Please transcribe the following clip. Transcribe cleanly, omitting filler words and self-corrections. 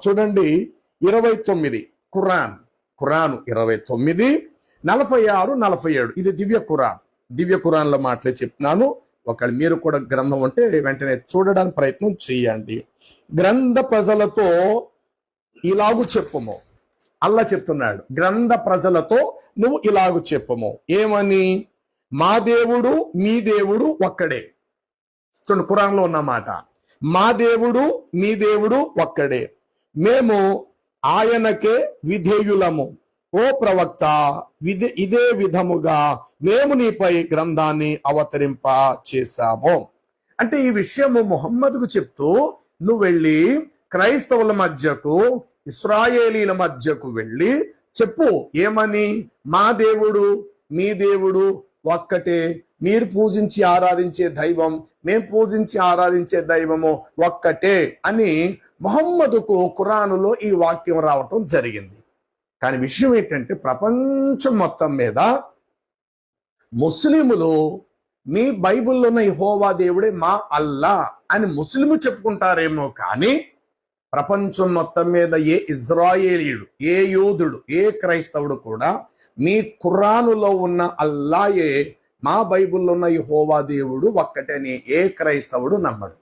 చూడండి 29 ఖురాను 29, 46, 47. ఇది దివ్య ఖురాన్ల మాటలే చెప్తున్నాను. ఒకవేళ మీరు కూడా గ్రంథం ఉంటే వెంటనే చూడడానికి ప్రయత్నం చేయండి. గ్రంథ ప్రజలతో ఇలాగు చెప్పుము, అల్లా చెప్తున్నాడు, గ్రంథ ప్రజలతో నువ్వు ఇలాగు చెప్పుము. ఏమని? మా దేవుడు మీ దేవుడు ఒక్కడే. చూడండి, ఖురాన్లో ఉన్న మాట, మా దేవుడు మీ దేవుడు ఒక్కడే, మేము ఆయనకే విధేయులము. ఓ ప్రవక్త, ఇదే విధముగా మేము నీపై గ్రంథాన్ని అవతరింప చేశాము. అంటే ఈ విషయము ముహమ్మద్కు చెప్తూ నువ్వు వెళ్ళి క్రైస్తవుల మధ్యకు, ఇశ్రాయేలీల మధ్యకు వెళ్ళి చెప్పు. ఏమని? మా దేవుడు మీ దేవుడు ఒక్కటే, మీరు పూజించి ఆరాధించే దైవం, మేము పూజించి ఆరాధించే దైవము ఒక్కటే అని ముహమ్మదుకు ఖురానులో ఈ వాక్యం రావటం జరిగింది. కానీ విషయం ఏంటంటే, ప్రపంచం మొత్తం మీద ముస్లిములు మీ బైబిల్లో ఉన్న యెహోవా దేవుడే మా అల్లా అని ముస్లిము చెప్పుకుంటారేమో, కానీ ప్రపంచం మొత్తం మీద ఏ ఇజ్రాయేలీయుడు, ఏ యూదుడు, ఏ క్రైస్తవుడు కూడా మీ ఖురానులో ఉన్న అల్లాయే మా బైబిల్లో ఉన్న యెహోవా దేవుడు ఒక్కటని ఏ క్రైస్తవుడు నమ్మడు.